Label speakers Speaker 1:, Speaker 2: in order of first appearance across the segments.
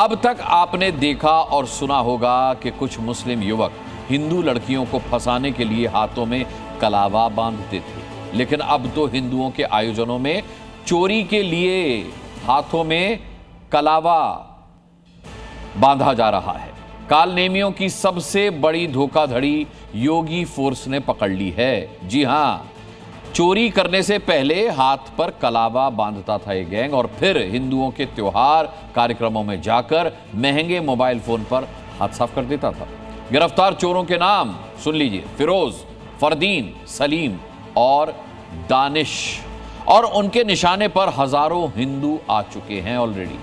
Speaker 1: अब तक आपने देखा और सुना होगा कि कुछ मुस्लिम युवक हिंदू लड़कियों को फंसाने के लिए हाथों में कलावा बांधते थे, लेकिन अब तो हिंदुओं के आयोजनों में चोरी के लिए हाथों में कलावा बांधा जा रहा है। कालनेमियों की सबसे बड़ी धोखाधड़ी योगी फोर्स ने पकड़ ली है। जी हां, चोरी करने से पहले हाथ पर कलावा बांधता था ये गैंग और फिर हिंदुओं के त्योहार कार्यक्रमों में जाकर महंगे मोबाइल फोन पर हाथ साफ कर देता था। गिरफ्तार चोरों के नाम सुन लीजिए: फिरोज, फरदीन, सलीम और दानिश। और उनके निशाने पर हजारों हिंदू आ चुके हैं ऑलरेडी।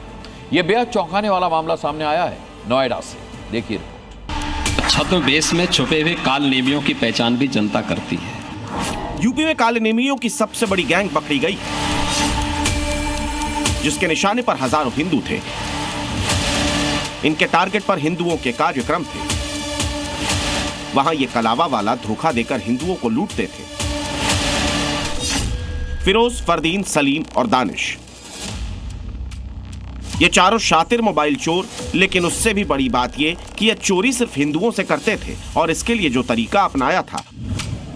Speaker 1: यह बेहद चौंकाने वाला मामला सामने आया है नोएडा से। देखिए रिपोर्ट।
Speaker 2: छद्मवेश में छुपे हुए कालनेमियों की पहचान भी जनता करती है।
Speaker 3: यूपी में कालनेमियों की सबसे बड़ी गैंग पकड़ी गई, जिसके निशाने पर हजारों हिंदू थे। इनके टारगेट पर हिंदुओं के कार्यक्रम थे। वहां ये कलावा वाला धोखा देकर हिंदुओं को लूटते थे। फिरोज, फरदीन, सलीम और दानिश, ये चारों शातिर मोबाइल चोर, लेकिन उससे भी बड़ी बात ये कि ये चोरी सिर्फ हिंदुओं से करते थे और इसके लिए जो तरीका अपनाया था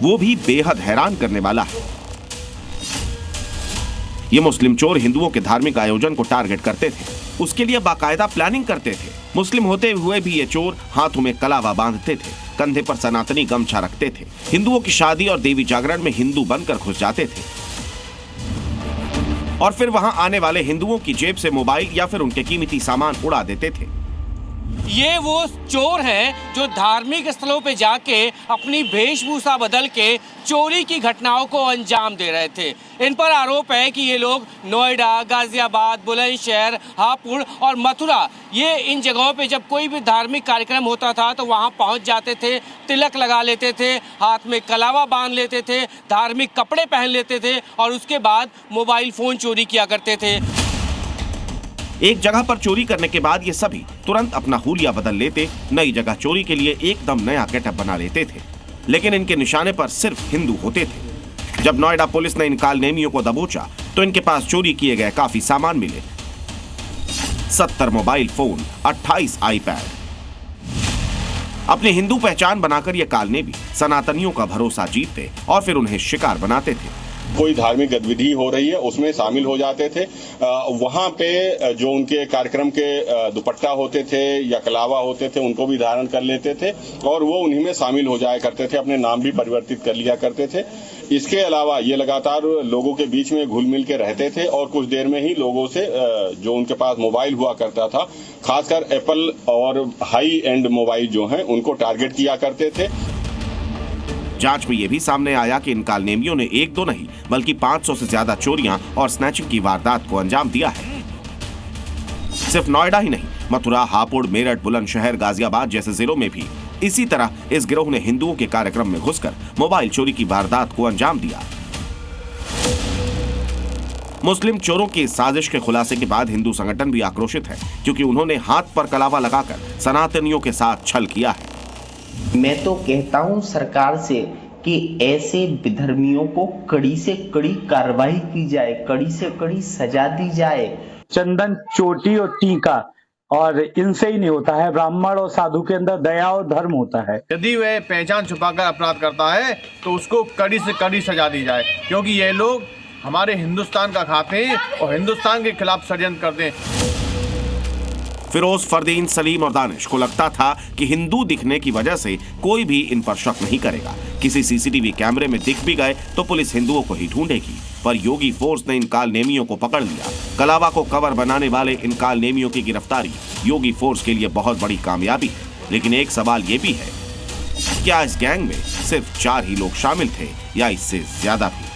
Speaker 3: वो भी बेहद हैरान करने वाला है। ये मुस्लिम चोर हिंदुओं के धार्मिक आयोजन को टारगेट करते थे, उसके लिए बाकायदा प्लानिंग करते थे। मुस्लिम होते हुए भी ये चोर हाथों में कलावा बांधते थे, कंधे पर सनातनी गमछा रखते थे, हिंदुओं की शादी और देवी जागरण में हिंदू बनकर घुस जाते थे और फिर वहां आने वाले हिंदुओं की जेब से मोबाइल या फिर उनके कीमती सामान उड़ा देते थे।
Speaker 4: ये वो चोर हैं जो धार्मिक स्थलों पे जाके अपनी वेशभूषा बदल के चोरी की घटनाओं को अंजाम दे रहे थे। इन पर आरोप है कि ये लोग नोएडा, गाजियाबाद, बुलंदशहर, हापुड़ और मथुरा, ये इन जगहों पे जब कोई भी धार्मिक कार्यक्रम होता था तो वहाँ पहुँच जाते थे, तिलक लगा लेते थे, हाथ में कलावा बांध लेते थे, धार्मिक कपड़े पहन लेते थे और उसके बाद मोबाइल फोन चोरी किया करते थे।
Speaker 3: एक जगह पर चोरी करने के बाद ये सभी तुरंत अपना हुलिया बदल लेते, नई जगह चोरी के लिए एकदम नया गेटअप बना लेते थे, लेकिन इनके निशाने पर सिर्फ हिंदू होते थे। जब नोएडा पुलिस ने इन कालनेमियों को दबोचा तो इनके पास चोरी किए गए काफी सामान मिले: 70 मोबाइल फोन, 28 आईपैड। अपनी हिंदू पहचान बनाकर ये कालनेमी सनातनियों का भरोसा जीतते और फिर उन्हें शिकार बनाते थे।
Speaker 5: कोई धार्मिक गतिविधि हो रही है उसमें शामिल हो जाते थे। वहां पे जो उनके कार्यक्रम के दुपट्टा होते थे या कलावा होते थे उनको भी धारण कर लेते थे और वो उन्हीं में शामिल हो जाया करते थे, अपने नाम भी परिवर्तित कर लिया करते थे। इसके अलावा ये लगातार लोगों के बीच में घुल मिल के रहते थे और कुछ देर में ही लोगों से जो उनके पास मोबाइल हुआ करता था, खासकर एप्पल और हाई एंड मोबाइल जो हैं उनको टारगेट किया करते थे।
Speaker 3: जांच में यह भी सामने आया कि इन कालनेमियों ने एक दो नहीं बल्कि 500 से ज्यादा चोरियां और स्नैचिंग की वारदात को अंजाम दिया है। सिर्फ नोएडा ही नहीं, मथुरा, हापुड़, मेरठ, बुलंदशहर, गाजियाबाद जैसे जिलों में भी इसी तरह इस गिरोह ने हिंदुओं के कार्यक्रम में घुसकर मोबाइल चोरी की वारदात को अंजाम दिया। मुस्लिम चोरों की इस साजिश के खुलासे के बाद हिंदू संगठन भी आक्रोशित है, क्योंकि उन्होंने हाथ पर कलावा लगाकर सनातनियों के साथ छल किया है।
Speaker 6: मैं तो कहता हूं सरकार से कि ऐसे विधर्मियों को कड़ी से कड़ी कार्रवाई की जाए, कड़ी से कड़ी सजा दी जाए।
Speaker 7: चंदन, चोटी और टीका और इनसे ही नहीं होता है। ब्राह्मण और साधु के अंदर दया और धर्म होता है।
Speaker 8: यदि वह पहचान छुपाकर अपराध करता है तो उसको कड़ी से कड़ी सजा दी जाए, क्योंकि ये लोग हमारे हिंदुस्तान का खाते हैं और हिंदुस्तान के खिलाफ षड्यंत्र करते हैं।
Speaker 3: फिरोज, फरदीन, सलीम और दानिश को लगता था कि हिंदू दिखने की वजह से कोई भी इन पर शक नहीं करेगा। किसी सीसीटीवी कैमरे में दिख भी गए तो पुलिस हिंदुओं को ही ढूंढेगी, पर योगी फोर्स ने इन कालनेमियों को पकड़ लिया। कलावा को कवर बनाने वाले इन कालनेमियों की गिरफ्तारी योगी फोर्स के लिए बहुत बड़ी कामयाबी है। लेकिन एक सवाल ये भी है, क्या इस गैंग में सिर्फ 4 ही लोग शामिल थे या इससे ज्यादा भी?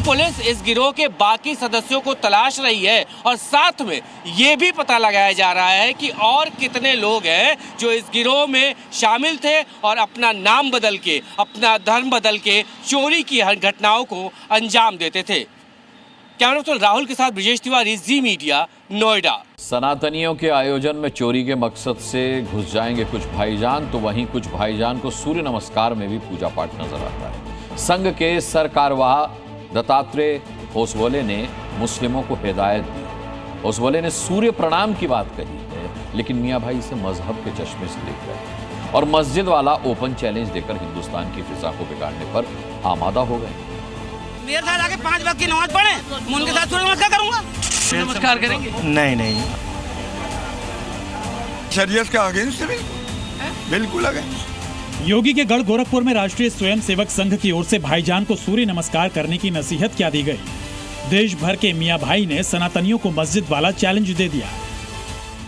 Speaker 4: पुलिस इस गिरोह के बाकी सदस्यों को तलाश रही है और साथ में ये भी पता लगाया जा रहा है कि और कितने लोग हैं जो इस गिरोह में शामिल थे और अपना नाम बदल के, अपना धर्म बदल के चोरी की हर घटनाओं को अंजाम देते थे। कैमरा पर्सन राहुल के साथ ब्रिजेश तिवारी, जी मीडिया, नोएडा।
Speaker 1: सनातनियों के आयोजन में चोरी के मकसद से घुस जाएंगे कुछ भाईजान, तो वहीं कुछ भाईजान को सूर्य नमस्कार में भी पूजा पाठ नजर आता है। संघ के सरकारवाह दत्तात्रेय होसबोले ने मुस्लिमों को हिदायत दी। होसबोले ने सूर्य प्रणाम की बात कही है लेकिन मियाँ भाई इसे मजहब के चश्मे से देख रहे हैं और मस्जिद वाला ओपन चैलेंज देकर हिंदुस्तान की फिजा को बिगाड़ने पर आमादा हो गए।
Speaker 4: मेरे साथ आके 5 वक्त की नमाज पढ़े, मैं उनके साथ सूर्य नमस्कार करूंगा। नमस्कार करेंगे?
Speaker 9: नहीं शरीयत का अगेंस्ट है, बिल्कुल अगेंस्ट।
Speaker 10: योगी के गढ़ गोरखपुर में राष्ट्रीय स्वयंसेवक संघ की ओर से भाईजान को सूर्य नमस्कार करने की नसीहत क्या दी गई। देश भर के मियाँ भाई ने सनातनियों को मस्जिद वाला चैलेंज दे दिया।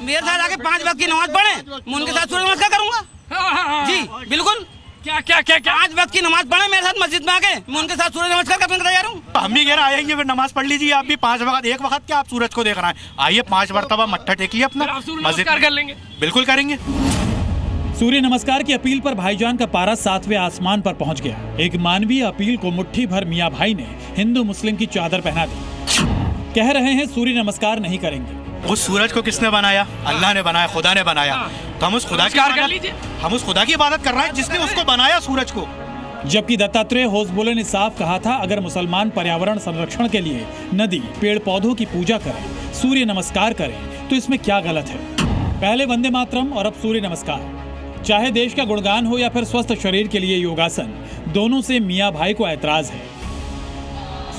Speaker 4: मेरे साथ आके 5 वक्त की नमाज पढ़े, मैं उनके साथ सूर्य नमस्कार करूंगा। जी बिल्कुल। क्या 5 वक्त की नमाज पढ़े मेरे साथ मस्जिद में आके, मैं उनके साथ सूर्य नमस्कार करने तैयार हूँ।
Speaker 9: हम भी कह रहे आएंगे, फिर नमाज पढ़ लीजिए आप भी 5 वक्त। एक वक्त क्या आप सूरज को देख रहे हैं? आइए 5 मरतबा मत्था टेकिए अपना, मस्जिद कर लेंगे। बिल्कुल करेंगे।
Speaker 10: सूर्य नमस्कार की अपील पर भाईजान का पारा 7वें आसमान पर पहुंच गया। एक मानवीय अपील को मुट्ठी भर मियाँ भाई ने हिंदू मुस्लिम की चादर पहना दी। कह रहे हैं सूर्य नमस्कार नहीं करेंगे।
Speaker 9: उस सूरज को किसने बनाया? अल्लाह ने बनाया, खुदा ने बनाया। तो हम उस खुदा की इबादत कर रहे हैं जिसने उसको बनाया सूरज को।
Speaker 10: जबकि दत्तात्रेय होसबोले ने साफ कहा था, अगर मुसलमान पर्यावरण संरक्षण के लिए नदी पेड़ पौधों की पूजा करें, सूर्य नमस्कार करें, तो इसमें क्या गलत है। पहले वंदे मातरम और अब सूर्य नमस्कार। चाहे देश का गुणगान हो या फिर स्वस्थ शरीर के लिए योगासन, दोनों से मियाँ भाई को ऐतराज है।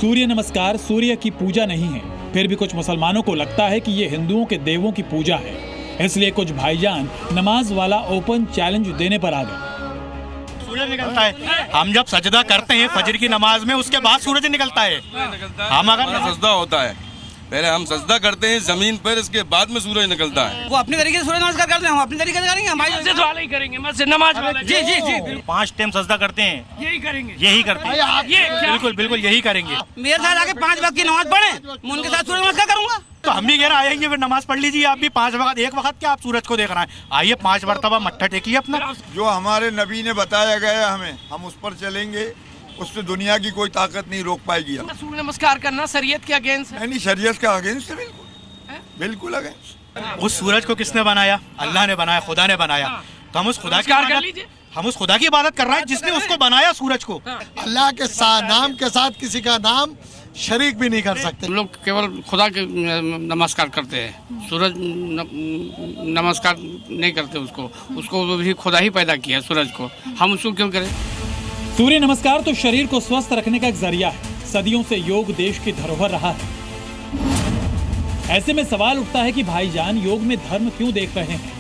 Speaker 10: सूर्य नमस्कार सूर्य की पूजा नहीं है, फिर भी कुछ मुसलमानों को लगता है कि ये हिंदुओं के देवों की पूजा है, इसलिए कुछ भाईजान नमाज वाला ओपन चैलेंज देने पर आ गए।
Speaker 9: सूरज निकलता है, हम जब सजदा करते हैं फजर की नमाज में, उसके बाद सूरज निकलता है। हम अगर
Speaker 11: सजदा होता है, पहले हम सजदा करते हैं जमीन पर, इसके बाद में सूरज निकलता है।
Speaker 4: वो अपने तरीके से सूर्य नमस्कार करते हैं, हम अपने तरीके से करेंगे। हमारी मस्जिद वाले ही करेंगे, मस्जिद नमाज वाले। जी जी जी
Speaker 9: 5 टाइम सजदा करते हैं,
Speaker 4: यही करेंगे,
Speaker 9: यही करते हैं। बिल्कुल यही करेंगे।
Speaker 4: मेरे साथ आके 5 वक्त की नमाज पढ़े, मैं उनके साथ सूर्य नमस्कार करूंगा।
Speaker 9: तो हम भी कह रहे आएंगे, फिर नमाज पढ़ लीजिए आप भी 5 वक्त। एक वक्त क्या आप सूरज को देख रहे हैं? आइए 5 मरतबा मत्था टेकिए अपना।
Speaker 11: जो हमारे नबी ने बताया गया हमें, हम उस पर चलेंगे, उससे दुनिया की कोई ताकत नहीं रोक पाएगी।
Speaker 4: सूर्य नमस्कार करना शरीयत के अगेंस्ट है?
Speaker 11: नहीं, शरीयत का अगेंस्ट है, बिल्कुल अगेंस्ट।
Speaker 9: उस सूरज को किसने बनाया? अल्लाह ने बनाया, खुदा ने बनाया। तो हम उस खुदा की इबादत कर रहे हैं जिसने उसको बनाया सूरज को।
Speaker 12: अल्लाह के नाम के साथ किसी का नाम शरीक भी नहीं कर सकते।
Speaker 4: हम लोग केवल खुदा के नमस्कार करते हैं, सूरज नमस्कार नहीं करते। उसको भी खुदा ही पैदा किया सूरज को, हम उसको क्यों करें?
Speaker 10: सूर्य नमस्कार तो शरीर को स्वस्थ रखने का एक जरिया है। सदियों से योग देश की धरोहर रहा है। ऐसे में सवाल उठता है कि भाईजान योग में धर्म क्यों देख रहे हैं।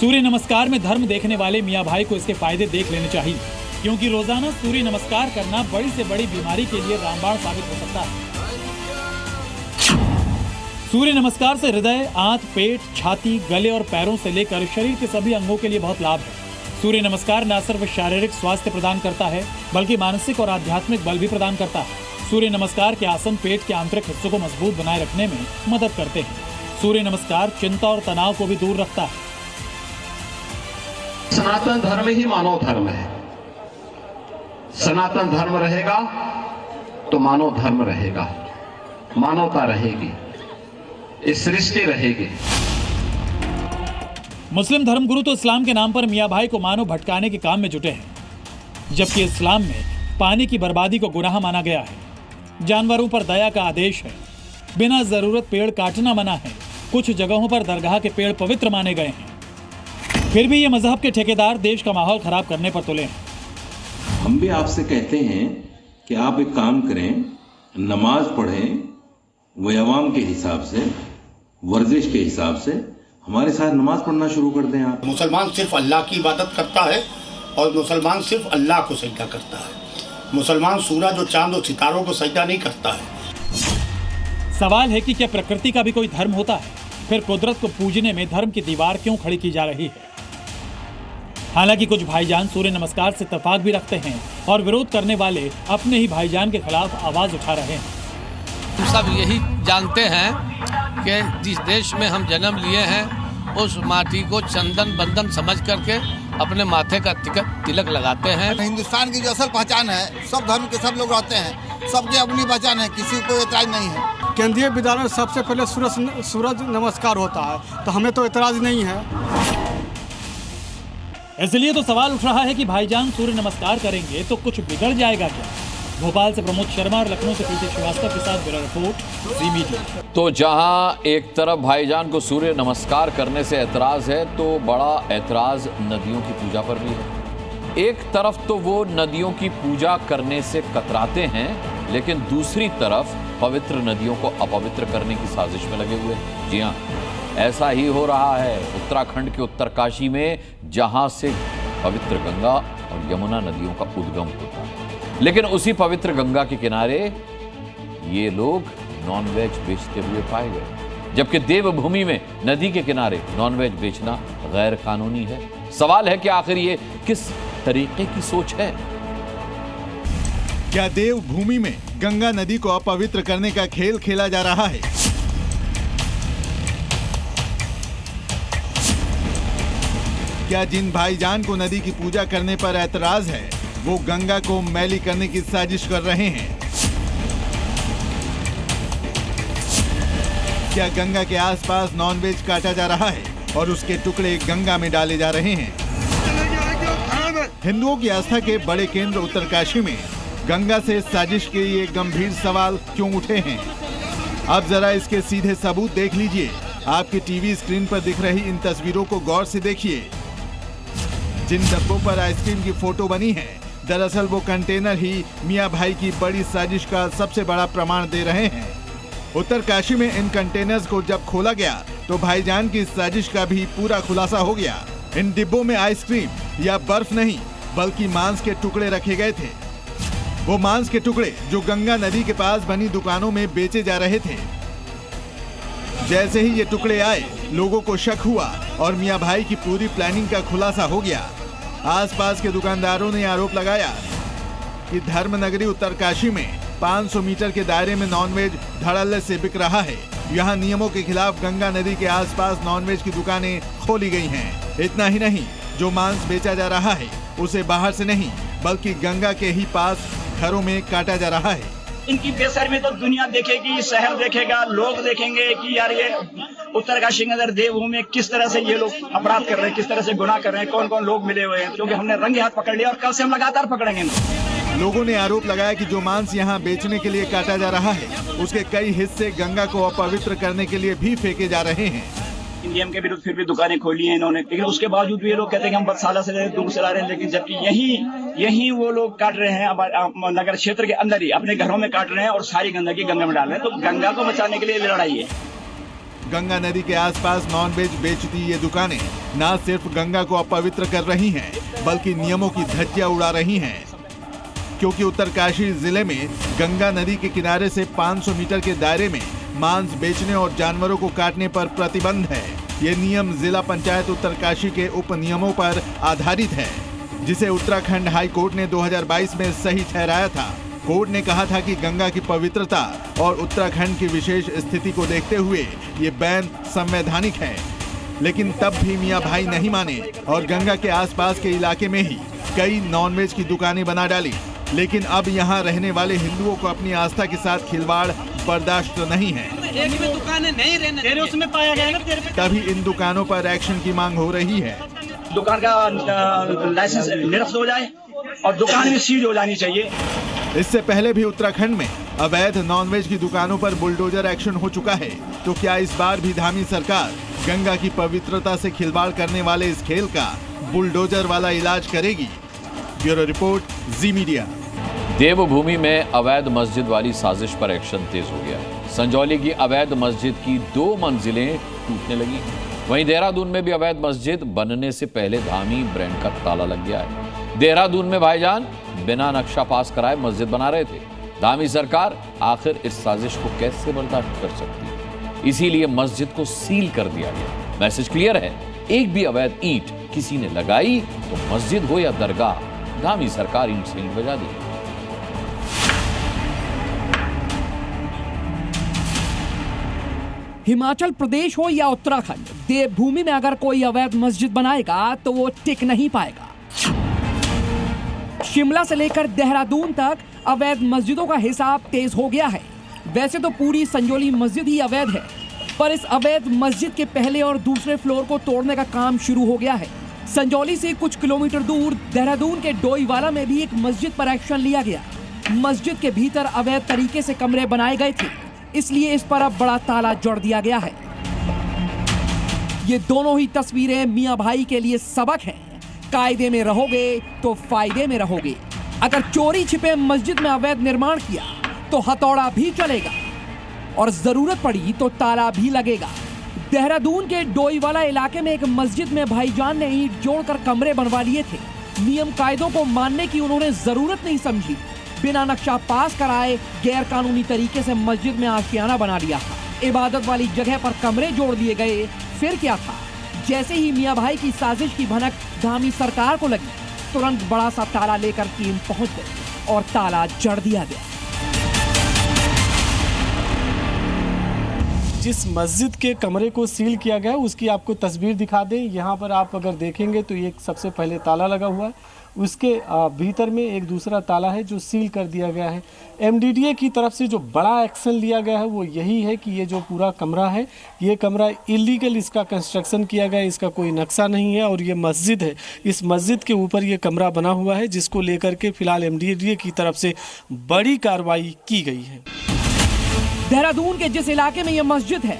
Speaker 10: सूर्य नमस्कार में धर्म देखने वाले मियाँ भाई को इसके फायदे देख लेने चाहिए, क्योंकि रोजाना सूर्य नमस्कार करना बड़ी से बड़ी बीमारी के लिए रामबाण साबित हो सकता है। सूर्य नमस्कार से हृदय, आंत, पेट, छाती, गले और पैरों से लेकर शरीर के सभी अंगों के लिए बहुत लाभ है। सूर्य नमस्कार न सिर्फ शारीरिक स्वास्थ्य प्रदान करता है, बल्कि मानसिक और आध्यात्मिक बल भी प्रदान करता है। सूर्य नमस्कार के आसन पेट के आंतरिक हिस्सों को मजबूत बनाए रखने में मदद करते हैं। सूर्य नमस्कार चिंता और तनाव को भी दूर रखता है।
Speaker 13: सनातन धर्म ही मानव धर्म है। सनातन धर्म रहेगा तो मानव धर्म रहेगा, मानवता रहेगी, इस सृष्टि रहेगी।
Speaker 10: मुस्लिम धर्मगुरु तो इस्लाम के नाम पर मियाँ भाई को मानव भटकाने के काम में जुटे हैं, जबकि इस्लाम में पानी की बर्बादी को गुनाह माना गया है। जानवरों पर दया का आदेश है। बिना जरूरत पेड़ काटना मना है। कुछ जगहों पर दरगाह के पेड़ पवित्र माने गए हैं। फिर भी ये मजहब के ठेकेदार देश का माहौल खराब करने पर तुले हैं।
Speaker 14: हम भी आपसे कहते हैं कि आप एक काम करें, नमाज पढ़ें, व्यायाम के हिसाब से, वर्जिश के हिसाब से हमारे साथ नमाज पढ़ना शुरू कर दें आप।
Speaker 15: मुसलमान सिर्फ अल्लाह की इबादत करता है और मुसलमान सिर्फ अल्लाह को सजदा करता है। मुसलमान सूरज और चांद और सितारों को सजदा नहीं करता है।
Speaker 10: सवाल है कि क्या प्रकृति का भी कोई धर्म होता है? फिर कुदरत को पूजने में धर्म की दीवार क्यों खड़ी की जा रही है? हालांकि कुछ भाईजान सूर्य नमस्कार से इत्तेफाक भी रखते हैं और विरोध करने वाले अपने ही भाईजान के खिलाफ आवाज उठा रहे हैं।
Speaker 16: हम सब यही जानते हैं कि जिस देश में हम जन्म लिए हैं उस माटी को चंदन बंदन समझ करके अपने माथे का तिलक लगाते हैं।
Speaker 12: हिंदुस्तान की जो असल पहचान है, सब धर्म के सब लोग रहते हैं, सबकी अपनी पहचान है, किसी को एतराज नहीं है।
Speaker 17: केंद्रीय विद्यालय में सबसे पहले सूरज नमस्कार होता है, तो हमें तो एतराज नहीं है।
Speaker 10: इसलिए तो सवाल उठ रहा है कि भाईजान सूर्य नमस्कार करेंगे तो कुछ बिगड़ जाएगा क्या? भोपाल से प्रमोद शर्मा और लखनऊ से प्रीति श्रीवास्तव के साथ ब्यूरो रिपोर्ट जी मीडिया।
Speaker 1: तो जहां एक तरफ भाईजान को सूर्य नमस्कार करने से ऐतराज है, तो बड़ा ऐतराज नदियों की पूजा पर भी है। एक तरफ तो वो नदियों की पूजा करने से कतराते हैं, लेकिन दूसरी तरफ पवित्र नदियों को अपवित्र करने की साजिश में लगे हुए हैं। जी हाँ, ऐसा ही हो रहा है उत्तराखंड के उत्तरकाशी में, जहां से पवित्र गंगा और यमुना नदियों का उद्गम होता है। लेकिन उसी पवित्र गंगा के किनारे ये लोग नॉनवेज बेचते हुए पाए गए, जबकि देवभूमि में नदी के किनारे नॉनवेज बेचना गैर कानूनी है। सवाल है कि आखिर ये किस तरीके की सोच है?
Speaker 18: क्या देवभूमि में गंगा नदी को अपवित्र करने का खेल खेला जा रहा है? क्या जिन भाईजान को नदी की पूजा करने पर ऐतराज है, वो गंगा को मैली करने की साजिश कर रहे हैं? क्या गंगा के आसपास नॉनवेज काटा जा रहा है और उसके टुकड़े गंगा में डाले जा रहे हैं? हिंदुओं की आस्था के बड़े केंद्र उत्तरकाशी में गंगा से साजिश के ये गंभीर सवाल क्यों उठे हैं? अब जरा इसके सीधे सबूत देख लीजिए। आपके टीवी स्क्रीन पर दिख रही इन तस्वीरों को गौर से देखिए। जिन डब्बों पर आइसक्रीम की फोटो बनी है, दरअसल वो कंटेनर ही मियां भाई की बड़ी साजिश का सबसे बड़ा प्रमाण दे रहे हैं। उत्तरकाशी में इन कंटेनर्स को जब खोला गया तो भाईजान की साजिश का भी पूरा खुलासा हो गया। इन डिब्बों में आइसक्रीम या बर्फ नहीं, बल्कि मांस के टुकड़े रखे गए थे। वो मांस के टुकड़े जो गंगा नदी के पास बनी दुकानों में बेचे जा रहे थे। जैसे ही ये टुकड़े आए, लोगों को शक हुआ और मियां भाई की पूरी प्लानिंग का खुलासा हो गया। आसपास के दुकानदारों ने आरोप लगाया कि धर्मनगरी उत्तरकाशी में 500 मीटर के दायरे में नॉनवेज धड़ल्ले से बिक रहा है। यहाँ नियमों के खिलाफ गंगा नदी के आसपास नॉनवेज की दुकानें खोली गई हैं। इतना ही नहीं, जो मांस बेचा जा रहा है उसे बाहर से नहीं, बल्कि गंगा के ही पास घरों में काटा जा रहा है।
Speaker 19: इनकी बेसर में तो दुनिया देखेगी, शहर देखेगा, लोग देखेंगे कि यार ये उत्तरकाशी के अंदर देवभूमि में किस तरह से ये लोग अपराध कर रहे हैं, किस तरह से गुनाह कर रहे हैं, कौन कौन लोग मिले हुए हैं, क्योंकि हमने रंगे हाथ पकड़ लिया और कल से हम लगातार पकड़ेंगे।
Speaker 18: लोगों ने आरोप लगाया कि जो मांस यहाँ बेचने के लिए काटा जा रहा है, उसके कई हिस्से गंगा को अपवित्र करने के लिए भी फेंके जा रहे हैं।
Speaker 19: नियम के विरुद्ध फिर भी दुकानें खोली हैं इन्होंने, लेकिन उसके बावजूद भी ये लोग कहते हैं कि हम बरसाला से दूर से ला रहे हैं, लेकिन जबकि यही वो लोग काट रहे हैं नगर क्षेत्र के अंदर ही, अपने घरों में काट रहे हैं और सारी गंदगी गंगा में डाल रहे हैं। तो गंगा को बचाने के लिए लड़ाई है।
Speaker 18: गंगा नदी के आसपास नॉनवेज बेचती ये दुकानें न सिर्फ गंगा को अपवित्र कर रही हैं, बल्कि नियमों की धज्जियां उड़ा रही हैं। क्योंकि उत्तरकाशी जिले में गंगा नदी के किनारे से 500 मीटर के दायरे में मांस बेचने और जानवरों को काटने पर प्रतिबंध है। ये नियम जिला पंचायत उत्तरकाशी के उप नियमों पर आधारित है, जिसे उत्तराखंड हाई कोर्ट ने 2022 में सही ठहराया था। कोर्ट ने कहा था कि गंगा की पवित्रता और उत्तराखंड की विशेष स्थिति को देखते हुए ये बैन संवैधानिक है। लेकिन तब भी मियां भाई नहीं माने और गंगा के आसपास के इलाके में ही कई नॉनवेज की दुकानें बना डाली। लेकिन अब यहाँ रहने वाले हिंदुओं को अपनी आस्था के साथ खिलवाड़ बर्दाश्त नहीं है।
Speaker 20: एक भी दुकानें नहीं रहने तेरे उसमें पाया गया ना तेरे पे।
Speaker 18: तभी इन दुकानों पर एक्शन की मांग हो रही है।
Speaker 19: दुकान का लाइसेंस निरस्त हो जाए और दुकान भी सील हो जानी चाहिए।
Speaker 18: इससे पहले भी उत्तराखंड में अवैध नॉनवेज की दुकानों पर बुलडोजर एक्शन हो चुका है। तो क्या इस बार भी धामी सरकार गंगा की पवित्रता से खिलवाड़ करने वाले इस खेल का बुलडोजर वाला इलाज करेगी? ब्यूरो रिपोर्ट, जी मीडिया।
Speaker 1: देवभूमि में अवैध मस्जिद वाली साजिश पर एक्शन तेज हो गया। संजौली की अवैध मस्जिद की 2 मंजिलें टूटने लगी। वहीं देहरादून में भी अवैध मस्जिद बनने से पहले धामी ब्रांड का ताला लग गया है। देहरादून में भाईजान बिना नक्शा पास कराए मस्जिद बना रहे थे। धामी सरकार आखिर इस साजिश को कैसे बर्दाश्त कर सकती है? इसीलिए मस्जिद को सील कर दिया गया। मैसेज क्लियर है, एक भी अवैध ईंट किसी ने लगाई तो मस्जिद हो या दरगाह, धामी सरकार ईंट से ईंट बजा दी।
Speaker 21: हिमाचल प्रदेश हो या उत्तराखंड, देवभूमि में अगर कोई अवैध मस्जिद बनाएगा तो वो टिक नहीं पाएगा। शिमला से लेकर देहरादून तक अवैध मस्जिदों का हिसाब तेज हो गया है। वैसे तो पूरी संजौली मस्जिद ही अवैध है, पर इस अवैध मस्जिद के पहले और दूसरे फ्लोर को तोड़ने का काम शुरू हो गया है। संजौली से कुछ किलोमीटर दूर देहरादून के डोईवाला में भी एक मस्जिद पर एक्शन लिया गया। मस्जिद के भीतर अवैध तरीके से कमरे बनाए गए थे, इसलिए इस पर अब बड़ा ताला जोड़ दिया गया है। ये दोनों ही तस्वीरें मियां भाई के लिए सबक हैं। कायदे में रहोगे तो फायदे में रहोगे। अगर चोरी छिपे मस्जिद में अवैध निर्माण किया तो हथौड़ा भी चलेगा और जरूरत पड़ी तो ताला भी लगेगा। देहरादून के डोईवाला इलाके में एक मस्जिद में भाईजान ने ईंट जोड़कर कमरे बनवा लिए थे। नियम कायदों को मानने की उन्होंने जरूरत नहीं समझी। बिना नक्शा पास कराए गैर कानूनी तरीके से मस्जिद में आशियाना बना लिया था। इबादत वाली जगह पर कमरे जोड़ दिए गए। फिर क्या था, जैसे ही मियां भाई की साजिश की भनक धामी सरकार को लगी, तुरंत बड़ा सा ताला लेकर टीम पहुंच गई और ताला जड़ दिया गया।
Speaker 2: जिस मस्जिद के कमरे को सील किया गया है उसकी आपको तस्वीर दिखा दें। यहाँ पर आप अगर देखेंगे तो ये सबसे पहले ताला लगा हुआ है, उसके भीतर में एक दूसरा ताला है जो सील कर दिया गया है। एमडीडीए की तरफ से जो बड़ा एक्शन लिया गया है वो यही है कि ये जो पूरा कमरा है, ये कमरा इलीगल इसका कंस्ट्रक्शन किया गया है, इसका कोई नक्शा नहीं है और ये मस्जिद है। इस मस्जिद के ऊपर ये कमरा बना हुआ है जिसको लेकर के फिलहाल एमडीडीए की तरफ से बड़ी कार्रवाई की गई है।
Speaker 21: देहरादून के जिस इलाके में यह मस्जिद है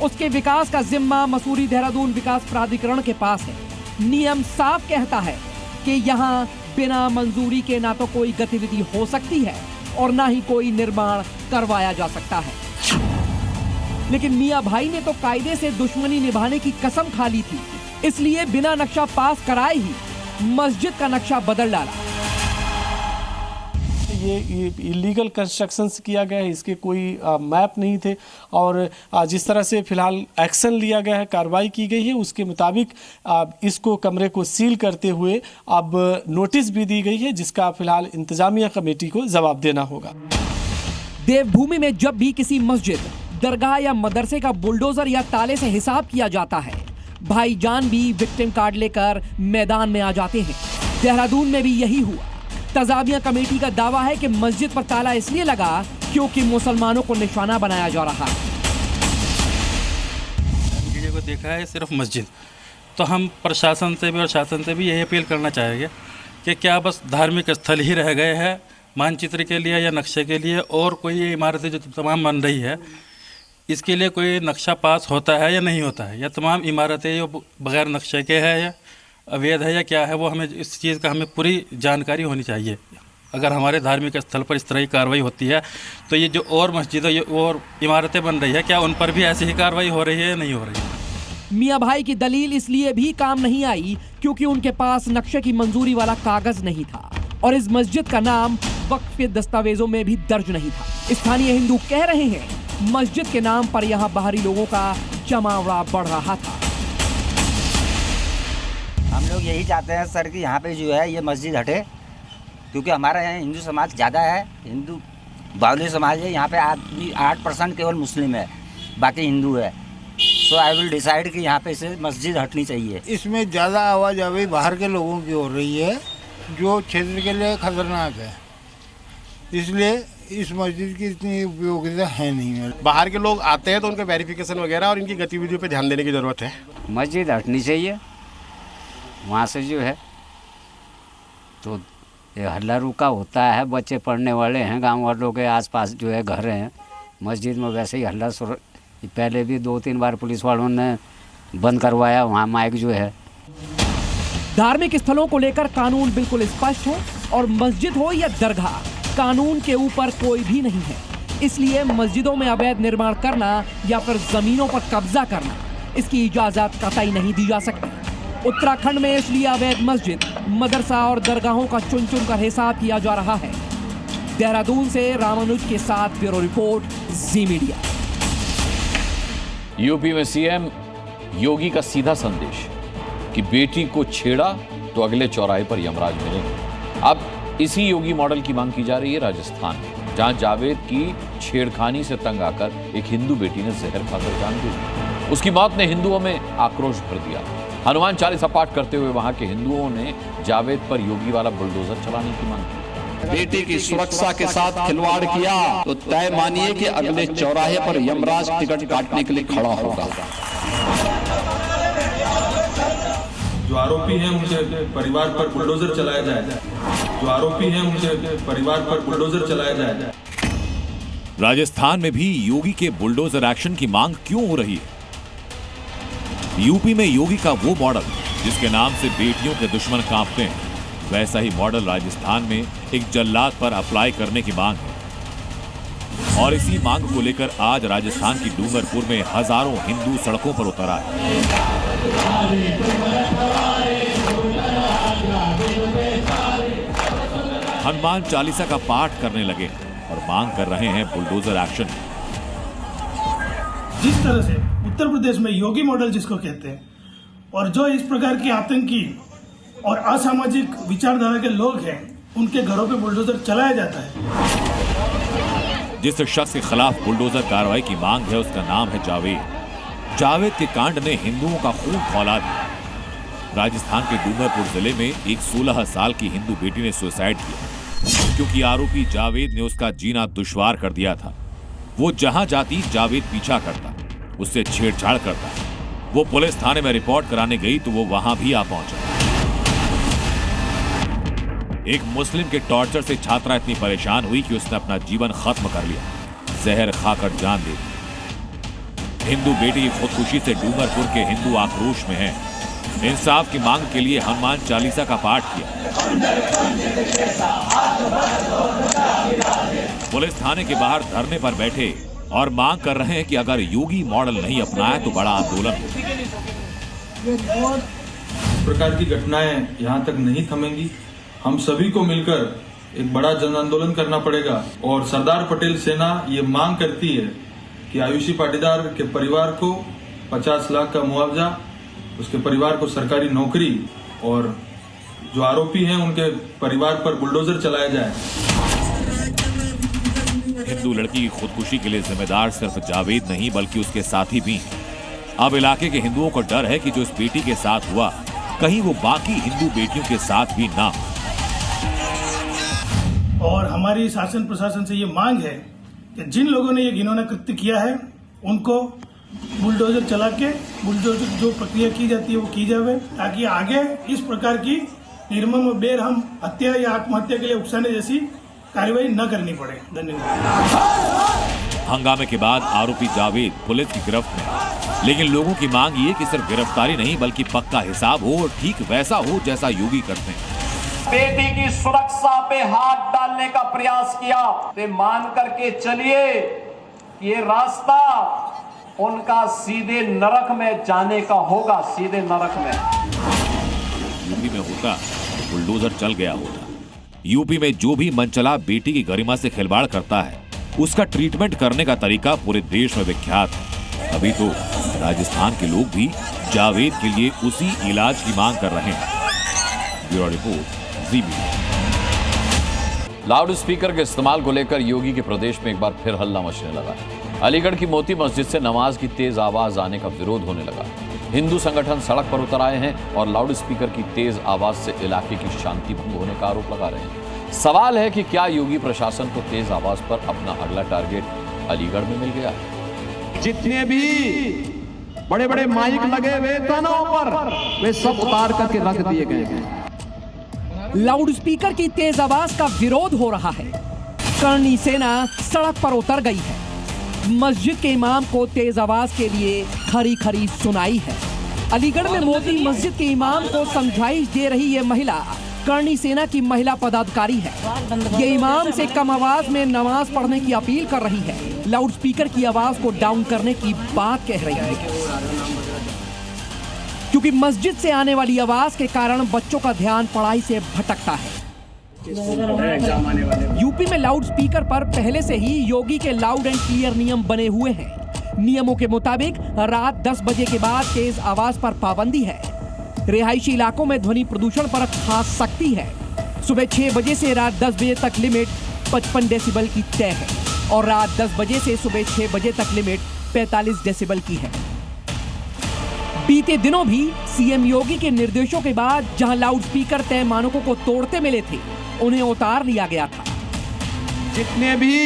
Speaker 21: उसके विकास का जिम्मा मसूरी देहरादून विकास प्राधिकरण के पास है। नियम साफ कहता है कि यहाँ बिना मंजूरी के ना तो कोई गतिविधि हो सकती है और ना ही कोई निर्माण करवाया जा सकता है। लेकिन मियां भाई ने तो कायदे से दुश्मनी निभाने की कसम खा ली थी, इसलिए बिना नक्शा पास कराए ही मस्जिद का नक्शा बदल डाला।
Speaker 2: ये इलीगल कंस्ट्रक्शन किया गया है, इसके कोई मैप नहीं थे और जिस तरह से फिलहाल एक्शन लिया गया है, कार्रवाई की गई है, उसके मुताबिक इसको कमरे को सील करते हुए अब नोटिस भी दी गई है जिसका फिलहाल इंतजामिया कमेटी को जवाब देना होगा।
Speaker 21: देवभूमि में जब भी किसी मस्जिद, दरगाह या मदरसे का बुलडोजर या ताले से हिसाब किया जाता है, भाईजान भी विक्टिम कार्ड लेकर मैदान में आ जाते हैं। देहरादून में भी यही हुआ। तजाबिया कमेटी का दावा है कि मस्जिद पर ताला इसलिए लगा क्योंकि मुसलमानों को निशाना बनाया जा रहा है।
Speaker 22: को देखा है सिर्फ मस्जिद, तो हम प्रशासन से भी और शासन से भी यही अपील करना चाहेंगे कि क्या बस धार्मिक स्थल ही रह गए हैं मानचित्र के लिए या नक्शे के लिए, और कोई ये इमारतें जो तमाम बन रही है इसके लिए कोई नक्शा पास होता है या नहीं होता है, या तमाम इमारतें ये बगैर नक्शे के है या अवैध है या क्या है, वो हमें इस चीज़ का हमें पूरी जानकारी होनी चाहिए। अगर हमारे धार्मिक स्थल पर इस तरह की कार्रवाई होती है तो ये जो और मस्जिदें और इमारतें बन रही है, क्या उन पर भी ऐसी ही कार्रवाई हो रही है या नहीं हो रही है।
Speaker 21: मियां भाई की दलील इसलिए भी काम नहीं आई क्योंकि उनके पास नक्शे की मंजूरी वाला कागज नहीं था और इस मस्जिद का नाम वक्फ के दस्तावेजों में भी दर्ज नहीं था। स्थानीय हिंदू कह रहे हैं मस्जिद के नाम पर यहाँ बाहरी लोगों का जमावड़ा बढ़ रहा था।
Speaker 23: हम लोग यही चाहते हैं सर कि यहाँ पे जो है ये मस्जिद हटे, क्योंकि हमारा यहाँ हिंदू समाज ज़्यादा है, हिंदू बावली समाज है। यहाँ पे 8% केवल मुस्लिम है, बाकी हिंदू है। सो आई विल डिसाइड कि यहाँ पे से मस्जिद हटनी चाहिए।
Speaker 24: इसमें ज़्यादा आवाजाही बाहर के लोगों की हो रही है जो क्षेत्र के लिए खतरनाक है, इसलिए इस मस्जिद की इतनी उपयोगिता है नहीं।
Speaker 25: बाहर के लोग आते हैं तो उनका वेरिफिकेशन वगैरह और इनकी गतिविधियों पे ध्यान देने की ज़रूरत है।
Speaker 26: मस्जिद हटनी चाहिए वहाँ से जो है, तो ये हल्ला रुका होता है, बच्चे पढ़ने वाले हैं, गांव वालों के आसपास जो है घर हैं, मस्जिद में वैसे ही हल्ला पहले भी 2-3 बार पुलिस वालों ने बंद करवाया वहाँ माइक जो है।
Speaker 21: धार्मिक स्थलों को लेकर कानून बिल्कुल स्पष्ट है और मस्जिद हो या दरगाह, कानून के ऊपर कोई भी नहीं है। इसलिए मस्जिदों में अवैध निर्माण करना या फिर जमीनों पर कब्जा करना, इसकी इजाजत कतई नहीं दी जा सकती। उत्तराखंड में इसलिए अवैध मस्जिद, मदरसा और दरगाहों का चुन चुन कर हिसाब किया जा रहा है। देहरादून से रामानुज के साथ ब्यूरो रिपोर्ट, जी मीडिया।
Speaker 1: यूपी में सीएम योगी का सीधा संदेश कि बेटी को छेड़ा तो अगले चौराहे पर यमराज मिलेंगे। अब इसी योगी मॉडल की मांग की जा रही है राजस्थान में, जहां जावेद की छेड़खानी से तंग आकर एक हिंदू बेटी ने जहर खाकर जान दी। उसकी मौत ने हिंदुओं में आक्रोश भर दिया। हनुमान चालीसा पाठ करते हुए वहां के हिंदुओं ने जावेद पर योगी वाला बुलडोजर चलाने की मांग की।
Speaker 13: बेटी की सुरक्षा के साथ खिलवाड़ किया तो तय मानिए कि अगले चौराहे पर यमराज टिकट काटने के लिए खड़ा होगा।
Speaker 27: जो आरोपी है उनके परिवार पर बुलडोजर चलाया जाए।
Speaker 3: जो आरोपी हैं उनके परिवार पर बुलडोजर चलाया जाए।
Speaker 1: राजस्थान में भी योगी के बुलडोजर एक्शन की मांग क्यों हो रही है? यूपी में योगी का वो मॉडल जिसके नाम से बेटियों के दुश्मन कांपते हैं, वैसा ही मॉडल राजस्थान में एक जल्लाद पर अप्लाई करने की मांग है। और इसी मांग को लेकर आज राजस्थान की डूंगरपुर में हजारों हिंदू सड़कों पर उतर आए। हनुमान चालीसा का पाठ करने लगे और मांग कर रहे हैं बुलडोजर एक्शन।
Speaker 5: जिस तरह से उत्तर प्रदेश में योगी मॉडल जिसको कहते हैं, और जो इस प्रकार की आतंकी और असामाजिक विचारधारा के लोग हैं, उनके घरों पे बुलडोजर चलाया जाता है।
Speaker 1: जिस शख्स के खिलाफ बुलडोजर कार्रवाई की मांग है उसका नाम है जावेद। जावेद के कांड ने हिंदुओं का खून खौला दिया। राजस्थान के डूंगरपुर जिले में एक 16 साल की हिंदू बेटी ने सुसाइड किया क्योंकि आरोपी जावेद ने उसका जीना दुश्वार कर दिया था। वो जहां जाती जावेद पीछा करता, उससे छेड़छाड़ करता। वो पुलिस थाने में रिपोर्ट कराने गई तो वो वहां भी आ पहुंचा। एक मुस्लिम के टॉर्चर से छात्रा इतनी परेशान हुई कि उसने अपना जीवन खत्म कर लिया, जहर खाकर जान दे दी। हिंदू बेटी की खुदकुशी से डूंगरपुर के हिंदू आक्रोश में हैं। इंसाफ की मांग के लिए हनुमान चालीसा का पाठ किया। पुलिस थाने के बाहर धरने पर बैठे और मांग कर रहे हैं कि अगर योगी मॉडल नहीं अपनाया तो बड़ा आंदोलन होगा।
Speaker 3: इस प्रकार की घटनाएं यहाँ तक नहीं थमेंगी। हम सभी को मिलकर एक बड़ा जन आंदोलन करना पड़ेगा। और सरदार पटेल सेना ये मांग करती है कि आयुषी पाटीदार के परिवार को 50 लाख का मुआवजा, उसके परिवार को सरकारी नौकरी, और जो आरोपी हैं उनके परिवार पर बुलडोजर चलाया जाए।
Speaker 1: हिंदू लड़की की खुदकुशी के लिए जिम्मेदार सिर्फ जावेद नहीं बल्कि उसके साथी भी। अब इलाके के हिंदुओं को डर है कि जो इस बेटी के साथ हुआ कहीं वो बाकी हिंदू बेटियों के साथ भी ना हो।
Speaker 5: और हमारी शासन प्रशासन से ये मांग है कि जिन लोगों ने ये घिनौना कृत्य किया है उनको बुलडोजर चला के बुलडोजर जो प्रक्रिया की जाती है वो की जाए, ताकि आगे इस प्रकार की निर्मम और बेरहम हत्या या आत्महत्या के लिए उकसाने जैसी कार्रवाई न करनी पड़े। धन्यवाद।
Speaker 1: हंगामे के बाद आरोपी जावेद पुलिस की गिरफ्त में, लेकिन लोगों की मांग ये कि सिर्फ गिरफ्तारी नहीं बल्कि पक्का हिसाब हो और ठीक वैसा हो जैसा योगी करते हैं।
Speaker 6: बेटी की सुरक्षा पे हाथ डालने का प्रयास किया तो मान करके चलिए ये रास्ता उनका सीधे नरक में जाने का होगा, सीधे नरक में।
Speaker 1: यूपी में होता तो बुलडोजर चल गया होता। यूपी में जो भी मनचला बेटी की गरिमा से खिलवाड़ करता है उसका ट्रीटमेंट करने का तरीका पूरे देश में विख्यात है। अभी तो राजस्थान के लोग भी जावेद के लिए उसी इलाज की मांग कर रहे हैं। ब्यूरो रिपोर्ट, जी मीडिया। लाउड स्पीकर के इस्तेमाल को लेकर योगी के प्रदेश में एक बार फिर हल्ला मचने लगा। अलीगढ़ की मोती मस्जिद से नमाज की तेज आवाज आने का विरोध होने लगा। हिंदू संगठन सड़क पर उतर आए हैं और लाउड स्पीकर की तेज आवाज से इलाके की शांति भंग होने का आरोप लगा रहे हैं। सवाल है कि क्या योगी प्रशासन को तेज आवाज पर अपना अगला टारगेट अलीगढ़ में मिल गया है?
Speaker 13: जितने भी बड़े बड़े माइक लगे हुए तनों पर वे सब उतार करके रख दिए गए हैं।
Speaker 21: लाउड स्पीकर की तेज आवाज का विरोध हो रहा है। करनी सेना सड़क पर उतर गई है। मस्जिद के इमाम को तेज आवाज के लिए खरी खरी सुनाई है। अलीगढ़ में मोती मस्जिद के इमाम को समझाइश दे रही ये महिला करनी सेना की महिला पदाधिकारी है। ये इमाम से कम आवाज में नमाज पढ़ने की अपील कर रही है। लाउड स्पीकर की आवाज को डाउन करने की बात कह रही है, क्योंकि मस्जिद से आने वाली आवाज के कारण बच्चों का ध्यान पढ़ाई से भटकता है। यूपी में लाउड स्पीकर पर पहले से ही योगी के लाउड एंड क्लियर नियम बने हुए हैं। नियमों के मुताबिक रात 10 बजे के बाद तेज आवाज पर पाबंदी है। रिहायशी इलाकों में ध्वनि प्रदूषण पर खास सख्ती है। सुबह 6 बजे से रात 10 बजे तक लिमिट 55 डेसिबल की तय है और रात 10 बजे से सुबह 6 बजे तक लिमिट 45 डेसिबल की है। बीते दिनों भी सीएम योगी के निर्देशों के बाद जहां लाउड स्पीकर तय मानकों को तोड़ते मिले थे, उन्हें उतार लिया गया था।
Speaker 13: जितने भी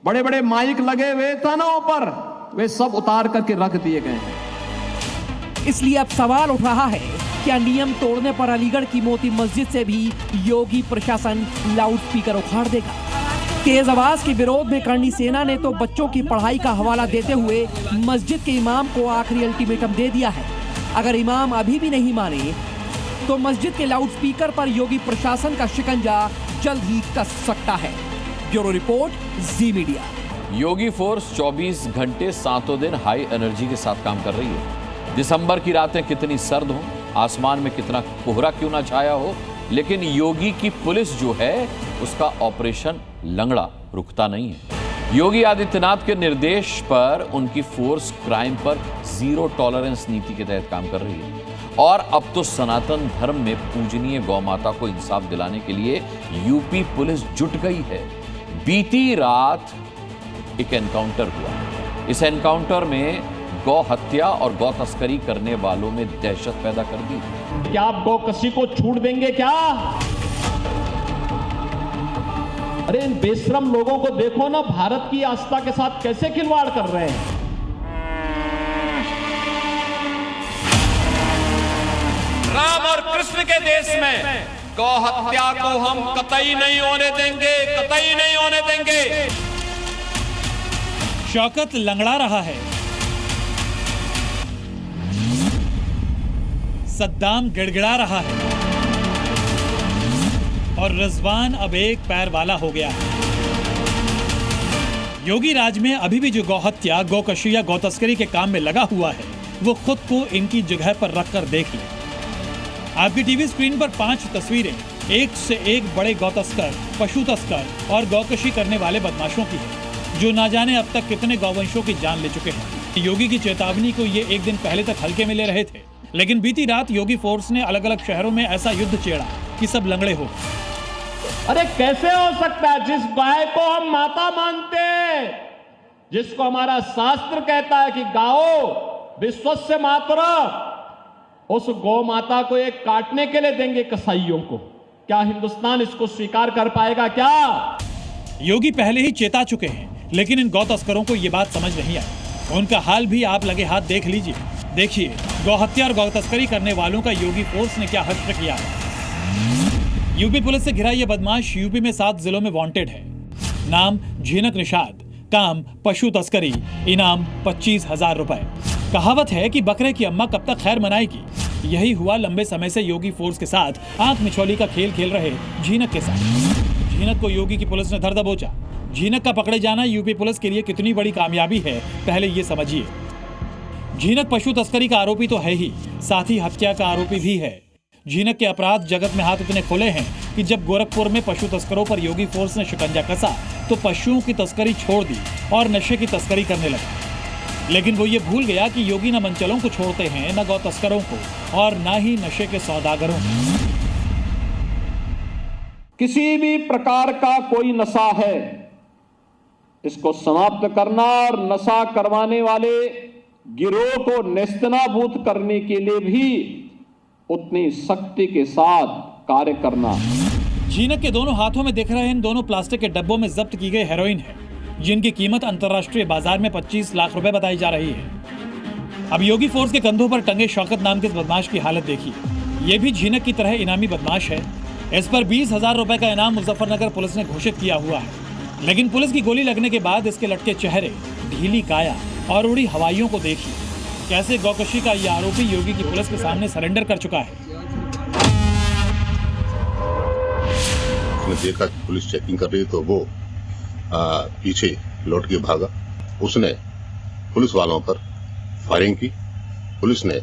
Speaker 13: बड़े बड़े माइक लगे हुए तनों पर वे सब उतार करके रख दिए गए हैं।
Speaker 21: इसलिए अब सवाल उठ रहा है क्या नियम तोड़ने पर अलीगढ़ की मोती मस्जिद से भी योगी प्रशासन लाउडस्पीकर उखाड़ देगा? तेज आवाज के विरोध में करणी सेना ने तो बच्चों की पढ़ाई का हवाला देते हुए मस्जिद के इमाम को आखिरी अल्टीमेटम दे दिया है। अगर इमाम अभी भी नहीं माने तो मस्जिद के लाउडस्पीकर पर योगी प्रशासन का शिकंजा जल्द ही कस सकता है। ब्यूरो रिपोर्ट, जी मीडिया।
Speaker 1: योगी फोर्स 24 घंटे 7 दिन हाई एनर्जी के साथ काम कर रही है। दिसंबर की रातें कितनी सर्द हो, आसमान में कितना कोहरा क्यों ना छाया हो, लेकिन योगी की पुलिस जो है उसका ऑपरेशन लंगड़ा रुकता नहीं है। योगी आदित्यनाथ के निर्देश पर उनकी फोर्स क्राइम पर जीरो टॉलरेंस नीति के तहत काम कर रही है और अब तो सनातन धर्म में पूजनीय गौ माता को इंसाफ दिलाने के लिए यूपी पुलिस जुट गई है। बीती रात एक एनकाउंटर हुआ। इस एनकाउंटर में गौ हत्या और गौ तस्करी करने वालों में दहशत पैदा कर दी।
Speaker 6: क्या आप गौ कसी को छूट देंगे क्या? अरे इन बेशरम लोगों को देखो ना, भारत की आस्था के साथ कैसे खिलवाड़ कर रहे हैं।
Speaker 1: राम और कृष्ण के देश में गौ हत्या को हम कतई नहीं होने देंगे, कतई नहीं होने देंगे।
Speaker 10: शौकत लंगड़ा रहा है, सद्दाम गिड़गिड़ा रहा है और रिजवान अब एक पैर वाला हो गया है। योगी राज में अभी भी जो गौहत्या, गौकशी या गौ तस्करी के काम में लगा हुआ है, वो खुद को इनकी जगह पर रखकर देखिए। आपकी टीवी स्क्रीन पर 5 तस्वीरें एक से एक बड़े गौ तस्कर, पशु तस्कर और गौकशी करने वाले बदमाशों की है, जो ना जाने अब तक कितने गौवंशों की जान ले चुके हैं। योगी की चेतावनी को ये एक दिन पहले तक हल्के में ले रहे थे, लेकिन बीती रात योगी फोर्स ने अलग अलग शहरों में ऐसा युद्ध छेड़ा कि सब लंगड़े हो।
Speaker 6: अरे कैसे हो सकता है? जिस गाय को हम माता मानते हैं, जिसको हमारा शास्त्र कहता है कि गाओ विश्वस्य मातरा, उस गौ माता को एक काटने के लिए देंगे कसाईयों को। क्या हिंदुस्तान इसको स्वीकार कर पाएगा क्या?
Speaker 10: योगी पहले ही चेता चुके हैं, लेकिन इन गौ तस्करों को ये बात समझ नहीं आई। उनका हाल भी आप लगे हाथ देख लीजिए। देखिए गौ हत्या और गौ तस्करी करने वालों का योगी फोर्स ने क्या हश्र किया है। यूपी पुलिस से घिरा यह बदमाश यूपी में 7 जिलों में वांटेड है। नाम झीनक निषाद, काम पशु तस्करी, इनाम 25,000 रुपए। कहावत है कि बकरे की अम्मा कब तक खैर मनाएगी। यही हुआ लंबे समय से योगी फोर्स के साथ आंख मिचौली का खेल खेल रहे झीनक के साथ। झीनक को योगी की पुलिस ने धर दबोचा। झीनक का पकड़े जाना यूपी पुलिस के लिए कितनी बड़ी कामयाबी है, पहले ये समझिए। झीनक पशु तस्करी का आरोपी तो है ही, साथ ही हत्या का आरोपी भी है। झीनक के अपराध जगत में हाथ इतने खुले हैं कि जब गोरखपुर में पशु तस्करों पर योगी फोर्स ने शिकंजा कसा तो पशुओं की तस्करी छोड़ दी और नशे की तस्करी करने लगा। लेकिन वो ये भूल गया कि योगी न मंचलों को छोड़ते हैं, न गौ तस्करों को, और न ही नशे के सौदागरों को।
Speaker 6: किसी भी प्रकार का कोई नशा है, इसको समाप्त करना और नशा करवाने वाले गिरोह को नेस्तनाबूद करने के लिए भी उतनी सख्ती के साथ कार्य करना।
Speaker 10: झीनक के दोनों हाथों में दिख रहे इन दोनों प्लास्टिक के डब्बों में जब्त की गई हेरोइन है, जिनकी कीमत अंतर्राष्ट्रीय बाजार में 25 लाख रुपए बताई जा रही है। अब योगी फोर्स के कंधों पर टंगे शौकत नाम के इस बदमाश की हालत देखिए। ये भी झीनक की तरह इनामी बदमाश है। इस पर 20,000 रुपए का इनाम मुजफ्फरनगर पुलिस ने घोषित किया हुआ है, लेकिन पुलिस की गोली लगने के बाद इसके लटके चेहरे, ढीली काया और उड़ी हवाइयों को देखिए। कैसे गौकशी का यह आरोपी योगी की पुलिस के सामने सरेंडर कर चुका है।
Speaker 4: देखा पुलिस चेकिंग कर रही तो वो पीछे लौट के भागा। उसने पुलिस वालों पर फायरिंग की। पुलिस ने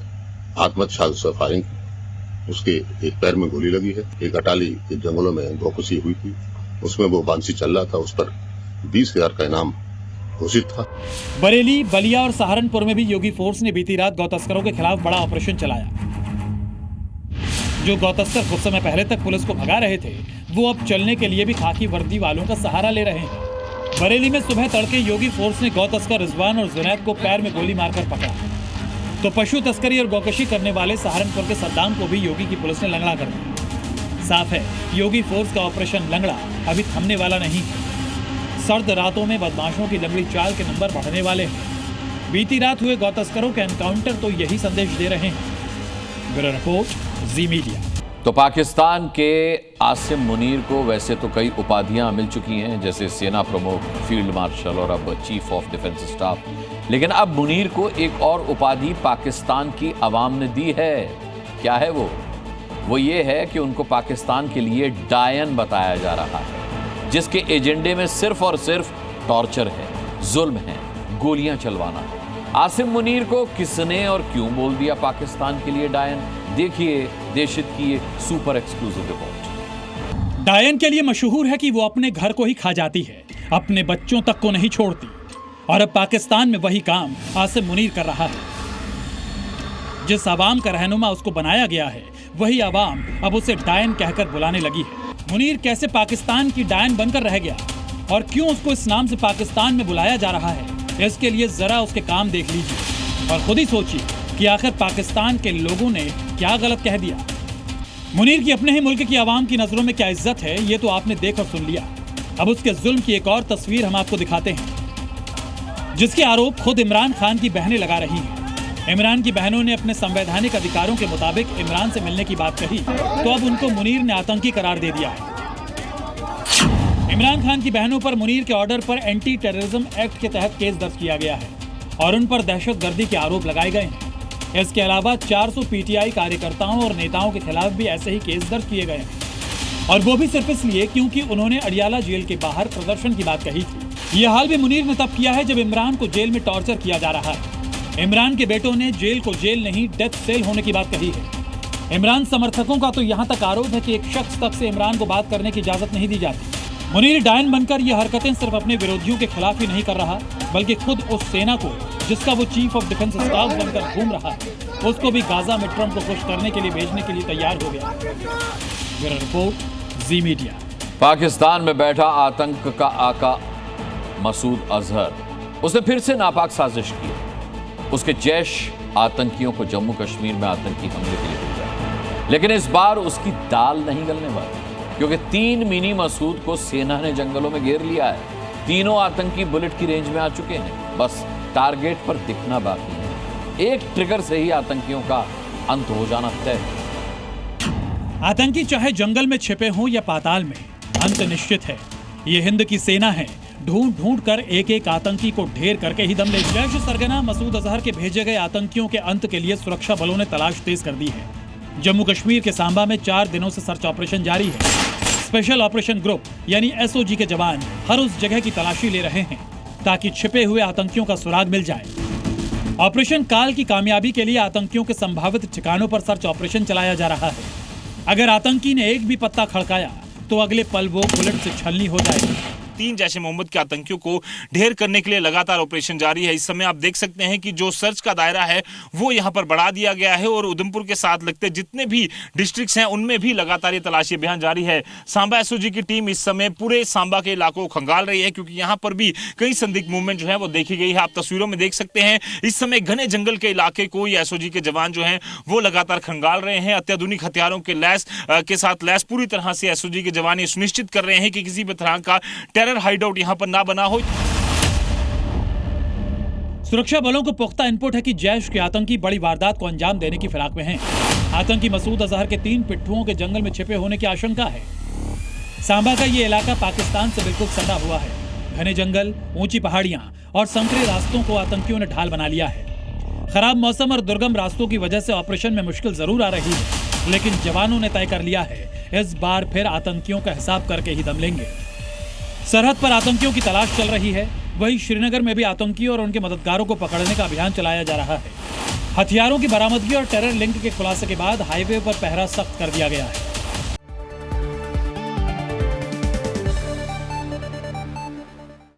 Speaker 4: आत्महत्या से फायरिंग की। उसके एक पैर में गोली लगी है। एक अटाली के जंगलों में गौकशी हुई थी, उसमें वो बांसी चल रहा था। उस पर 20,000 का इनाम घोषित था।
Speaker 10: बरेली, बलिया और सहारनपुर में भी योगी फोर्स ने बीती रात गौ तस्करों के खिलाफ बड़ा ऑपरेशन चलाया। जो गौ तस्कर कुछ समय पहले तक पुलिस को भगा रहे थे, वो अब चलने के लिए भी खाकी वर्दी वालों का सहारा ले रहे हैं। बरेली में सुबह तड़के योगी फोर्स ने गौ तस्कर रिजवान और जुनैद को पैर में गोली मारकर पकड़ा, तो पशु तस्करी और गौकशी करने वाले सहारनपुर के सद्दाम को भी योगी की पुलिस ने लंगड़ा कर दिया। साफ है, योगी फोर्स का ऑपरेशन लंगड़ा अभी थमने वाला नहीं है। सर्द रातों में बदमाशों की लंगड़ी चाल के नंबर बढ़ने वाले हैं। बीती रात हुए गौ तस्करों के एनकाउंटर तो यही संदेश दे रहे हैं। ब्यूरो रिपोर्ट, जी मीडिया।
Speaker 1: तो पाकिस्तान के आसिम मुनीर को वैसे तो कई उपाधियां मिल चुकी हैं, जैसे सेना प्रमुख, फील्ड मार्शल और अब चीफ ऑफ डिफेंस स्टाफ, लेकिन अब मुनीर को एक और उपाधि पाकिस्तान की आवाम ने दी है। क्या है वो ये है कि उनको पाकिस्तान के लिए डायन बताया जा रहा है, जिसके एजेंडे में सिर्फ और सिर्फ टॉर्चर है, जुल्म है, गोलियां चलवाना है। आसिम मुनीर को किसने और क्यों बोल दिया पाकिस्तान के लिए डायन? देखिए देशहित की ये सुपर एक्सक्लूसिव रिपोर्ट।
Speaker 10: डायन के लिए मशहूर है कि वो अपने घर को ही खा जाती है, अपने बच्चों तक को नहीं छोड़ती, और अब पाकिस्तान में वही काम आसिम मुनीर कर रहा है। जिस आवाम का रहनुमा उसको बनाया गया है, वही आवाम अब उसे डायन कहकर बुलाने लगी है। मुनीर कैसे पाकिस्तान की डायन बनकर रह गया और क्यों उसको इस नाम से पाकिस्तान में बुलाया जा रहा है, इसके लिए जरा उसके काम देख लीजिए और खुद ही सोचिए कि आखिर पाकिस्तान के लोगों ने क्या गलत कह दिया। मुनीर की अपने ही मुल्क की आवाम की नजरों में क्या इज्जत है, ये तो आपने देख और सुन लिया। अब उसके जुल्म की एक और तस्वीर हम आपको दिखाते हैं, जिसके आरोप खुद इमरान खान की बहनें लगा रही हैं। इमरान की बहनों ने अपने संवैधानिक अधिकारों के मुताबिक इमरान से मिलने की बात कही, तो अब उनको मुनीर ने आतंकी करार दे दिया है। इमरान खान की बहनों पर मुनीर के ऑर्डर पर एंटी टेररिज्म एक्ट के तहत केस दर्ज किया गया है और उन पर दहशतगर्दी के आरोप लगाए गए हैं। इसके अलावा 400 पीटीआई कार्यकर्ताओं और नेताओं के खिलाफ भी ऐसे ही केस दर्ज किए गए हैं, और वो भी सिर्फ इसलिए क्योंकि उन्होंने अडियाला जेल के बाहर प्रदर्शन की बात कही थी। यह हाल भी मुनीर ने तब किया है जब इमरान को जेल में टॉर्चर किया जा रहा है। इमरान के बेटों ने जेल को जेल नहीं डेथ सेल होने की बात कही है। इमरान समर्थकों का तो यहाँ तक आरोप है कि एक शख्स तक से इमरान को बात करने की इजाजत नहीं दी जाती। मुनीर डायन बनकर ये हरकतें सिर्फ अपने विरोधियों के खिलाफ ही नहीं कर रहा, बल्कि खुद उस सेना को जिसका वो चीफ ऑफ डिफेंस स्टाफ बनकर घूम रहा है, उसको भी गाजा में ट्रंप को खुश करने के लिए भेजने के लिए तैयार हो गया। ब्यूरो रिपोर्ट, जी मीडिया।
Speaker 1: पाकिस्तान में बैठा आतंक का आका मसूद अजहर, उसने फिर से नापाक साजिश की। उसके जैश आतंकियों को जम्मू कश्मीर में आतंकी हमले के लिए भेजा, लेकिन इस बार उसकी दाल नहीं गलने वाली, क्योंकि 3 मिनी मसूद को सेना ने जंगलों में घेर लिया है। तीनों आतंकी बुलेट की रेंज में आ चुके हैं, बस टारगेट पर दिखना बाकी है। एक ट्रिगर से ही आतंकियों का अंत हो जाना तय है।
Speaker 10: आतंकी चाहे जंगल में छिपे हों या पाताल में, अंत निश्चित है। ये हिंद की सेना है, ढूंढ ढूंढ कर एक एक आतंकी को ढेर करके ही दम ले। जैश सरगना मसूद अजहर के भेजे गए आतंकियों के अंत के लिए सुरक्षा बलों ने तलाश तेज कर दी है। जम्मू कश्मीर के सांबा में 4 दिनों से सर्च ऑपरेशन जारी है। स्पेशल ऑपरेशन ग्रुप यानी एसओजी के जवान हर उस जगह की तलाशी ले रहे हैं ताकि छिपे हुए आतंकियों का सुराग मिल जाए। ऑपरेशन काल की कामयाबी के लिए आतंकियों के संभावित ठिकानों पर सर्च ऑपरेशन चलाया जा रहा है। अगर आतंकी ने एक भी पत्ता खड़काया तो अगले पल वो बुलेट से छलनी हो जाएगी।
Speaker 7: 3 जैश ए मोहम्मद के आतंकियों को ढेर करने के लिए लगातार ऑपरेशन जारी है। इस समय आप देख सकते हैं कि जो सर्च का दायरा है वो यहाँ पर बढ़ा दिया गया है और उधमपुर के साथ लगते जितने भी डिस्ट्रिक्ट्स हैं उनमें भी लगातार ये तलाशी अभियान जारी है। सांबा एसओजी की टीम इस समय पूरे सांबा के इलाकों को खंगाल रही है, क्योंकि यहाँ पर भी कई संदिग्ध मूवमेंट जो है वो देखी गई है। आप तस्वीरों में देख सकते हैं इस समय घने जंगल के इलाके को ये एसओजी के जवान जो है वो लगातार खंगाल रहे हैं। अत्याधुनिक हथियारों के साथ लैस पूरी तरह से एसओजी के जवान ये सुनिश्चित कर रहे हैं कि किसी भी तरह का टेरर हाइडआउट यहां पर ना बना हो।
Speaker 10: सुरक्षा बलों को पुख्ता इनपुट है कि जैश के आतंकी बड़ी वारदात को अंजाम देने की फिराक में हैं। आतंकी मसूद अजहर के 3 पिट्ठुओं के जंगल में छिपे होने की आशंका है। सांबा का ये इलाका पाकिस्तान से बिल्कुल सटा हुआ है। घने जंगल, ऊंची पहाड़ियां और संकरे रास्तों को आतंकियों ने ढाल बना लिया है। खराब मौसम और दुर्गम रास्तों की वजह से ऑपरेशन में मुश्किल जरूर आ रही है, लेकिन जवानों ने तय कर लिया है इस बार फिर आतंकियों का हिसाब करके ही दम लेंगे। सरहद पर आतंकियों की तलाश चल रही है, वहीं श्रीनगर में भी आतंकी और उनके मददगारों को पकड़ने का अभियान चलाया जा रहा है। हथियारों की बरामदगी और टेरर लिंक के खुलासे के बाद हाईवे पर पहरा सख्त कर दिया गया है।